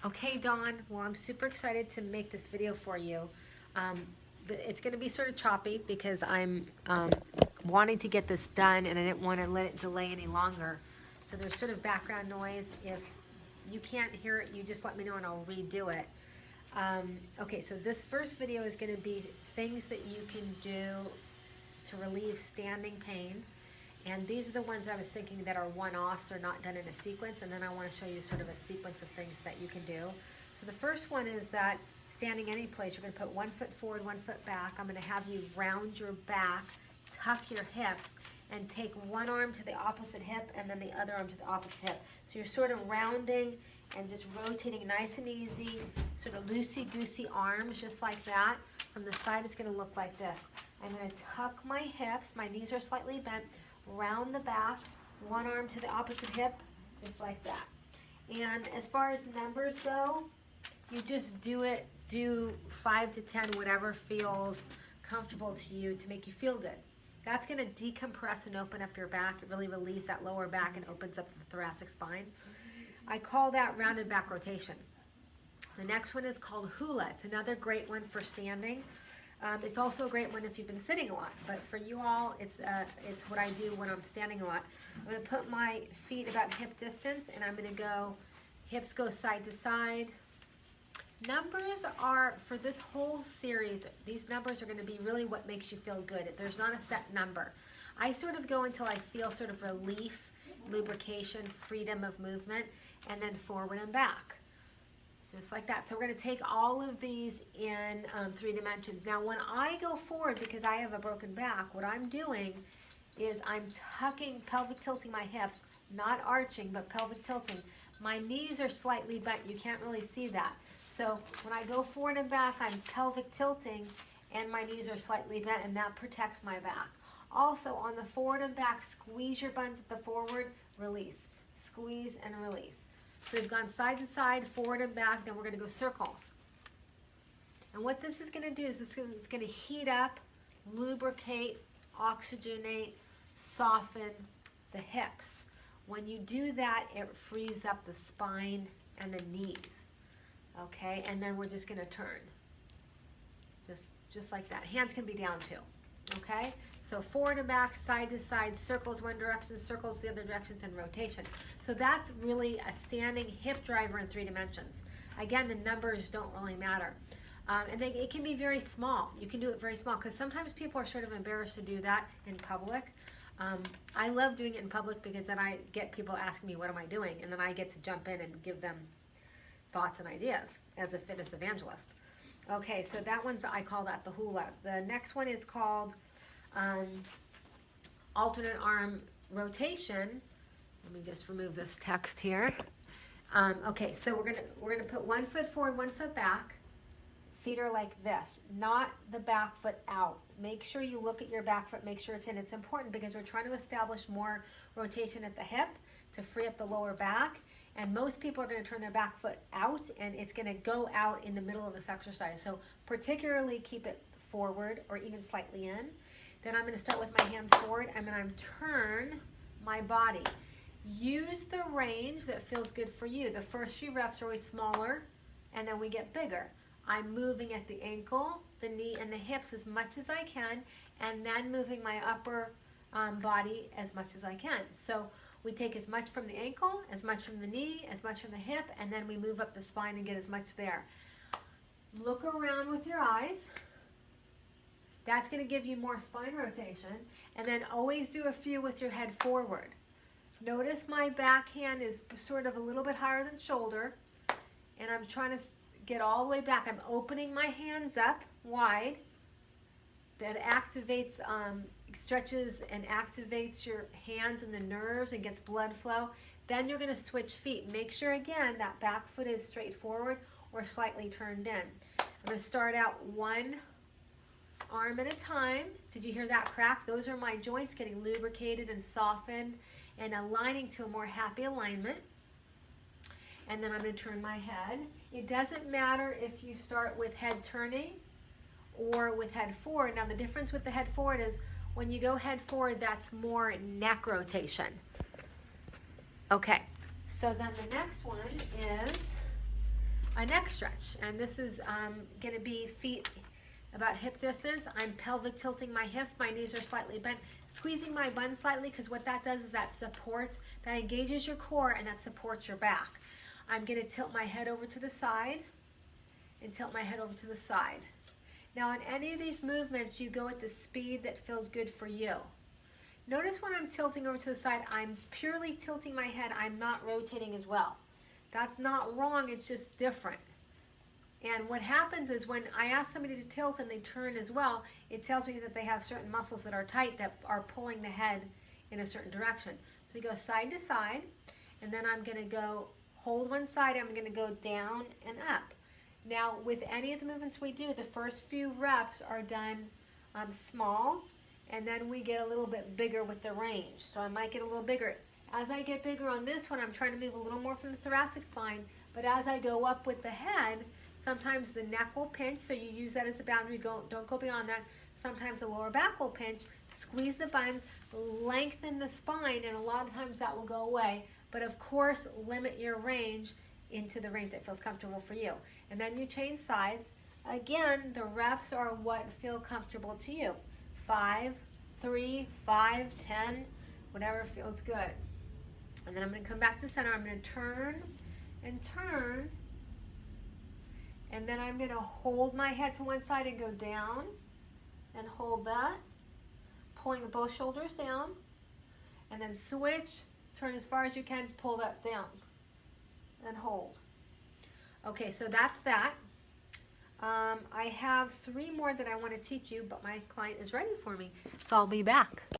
Okay, Dawn. Well, I'm super excited to make this video for you. Um, it's going to be sort of choppy because I'm wanting to get this done and I didn't want to let it delay any longer. So there's sort of background noise. If you can't hear it, you just let me know and I'll redo it. Okay, so this first video is going to be things that you can do to relieve standing pain. And these are the ones that I was thinking that are one-offs, they're not done in a sequence, and then I want to show you sort of a sequence of things that you can do. So the first one is that standing any place, you're going to put 1 foot forward, 1 foot back. I'm going to have you round your back, tuck your hips, and take one arm to the opposite hip and then the other arm to the opposite hip. So you're sort of rounding and just rotating nice and easy, sort of loosey-goosey arms, just like that. From the side, it's going to look like this. I'm going to tuck my hips, my knees are slightly bent, round the back, one arm to the opposite hip, just like that. And as far as numbers go, you just do 5 to 10, whatever feels comfortable to you to make you feel good. That's going to decompress and open up your back. It really relieves that lower back and opens up the thoracic spine. I call that rounded back rotation. The next one is called hula. It's another great one for standing. It's also a great one if you've been sitting a lot, but for you all, it's what I do when I'm standing a lot. I'm going to put my feet about hip distance, and I'm going to go, hips go side to side. Numbers are, for this whole series, these numbers are going to be really what makes you feel good. There's not a set number. I sort of go until I feel sort of relief, lubrication, freedom of movement, and then forward and back. Just like that. So we're going to take all of these in 3 dimensions. Now when I go forward, because I have a broken back, what I'm doing is I'm tucking, pelvic tilting my hips, not arching, but pelvic tilting. My knees are slightly bent. You can't really see that. So when I go forward and back, I'm pelvic tilting and my knees are slightly bent, and that protects my back. Also on the forward and back, squeeze your buns at the forward, release. Squeeze and release. So we've gone side to side, forward and back, then we're going to go circles. And what this is going to do is it's going to heat up, lubricate, oxygenate, soften the hips. When you do that, it frees up the spine and the knees. Okay, and then we're just going to turn. Just like that. Hands can be down too. Okay, so forward and back, side to side, circles one direction, circles the other directions, and rotation. So that's really a standing hip driver in 3 dimensions. Again, the numbers don't really matter. And it can be very small. You can do it very small because sometimes people are sort of embarrassed to do that in public. I love doing it in public because then I get people asking me, what am I doing? And then I get to jump in and give them thoughts and ideas as a fitness evangelist. Okay, so that one's, I call that the hula. The next one is called alternate arm rotation. Let me just remove this text here. Okay, so we're gonna put 1 foot forward, 1 foot back. Feet are like this, not the back foot out. Make sure you look at your back foot, make sure it's in. It's important because we're trying to establish more rotation at the hip to free up the lower back. And most people are going to turn their back foot out, and it's going to go out in the middle of this exercise. So particularly keep it forward or even slightly in. Then I'm going to start with my hands forward. I'm going to turn my body. Use the range that feels good for you. The first few reps are always smaller, and then we get bigger. I'm moving at the ankle, the knee, and the hips as much as I can, and then moving my upper body as much as I can. So we take as much from the ankle, as much from the knee, as much from the hip, and then we move up the spine and get as much there. Look around with your eyes. That's going to give you more spine rotation. And then always do a few with your head forward. Notice my backhand is sort of a little bit higher than shoulder, and I'm trying to get all the way back. I'm opening my hands up wide. That activates, stretches and activates your hands and the nerves and gets blood flow. Then you're going to switch feet. Make sure again that back foot is straight forward or slightly turned in. I'm going to start out one arm at a time. Did you hear that crack? Those are my joints getting lubricated and softened and aligning to a more happy alignment. And then I'm going to turn my head. It doesn't matter if you start with head turning or with head forward. Now the difference with the head forward is when you go head forward, that's more neck rotation. Okay, so then the next one is a neck stretch. And this is going to be feet about hip distance. I'm pelvic tilting my hips. My knees are slightly bent. Squeezing my bun slightly, because what that does is that supports, that engages your core and that supports your back. I'm going to tilt my head over to the side and tilt my head over to the side. Now in any of these movements, you go at the speed that feels good for you. Notice when I'm tilting over to the side, I'm purely tilting my head. I'm not rotating as well. That's not wrong, it's just different. And what happens is when I ask somebody to tilt and they turn as well, it tells me that they have certain muscles that are tight that are pulling the head in a certain direction. So we go side to side, and then I'm going to go hold one side, I'm going to go down and up. Now with any of the movements we do, the first few reps are done small, and then we get a little bit bigger with the range. So I might get a little bigger. As I get bigger on this one, I'm trying to move a little more from the thoracic spine, but as I go up with the head, sometimes the neck will pinch, so you use that as a boundary. Don't go beyond that. Sometimes the lower back will pinch. Squeeze the buns, lengthen the spine, and a lot of times that will go away. But of course, limit your range into the range that feels comfortable for you. And then you change sides. Again, the reps are what feel comfortable to you. 5, 3, 5, 10, whatever feels good. And then I'm going to come back to the center. I'm going to turn and turn. And then I'm going to hold my head to one side and go down and hold that, pulling both shoulders down, and then switch, turn as far as you can, pull that down and hold. Okay, so that's that. I have 3 more that I want to teach you, but my client is ready for me, so I'll be back.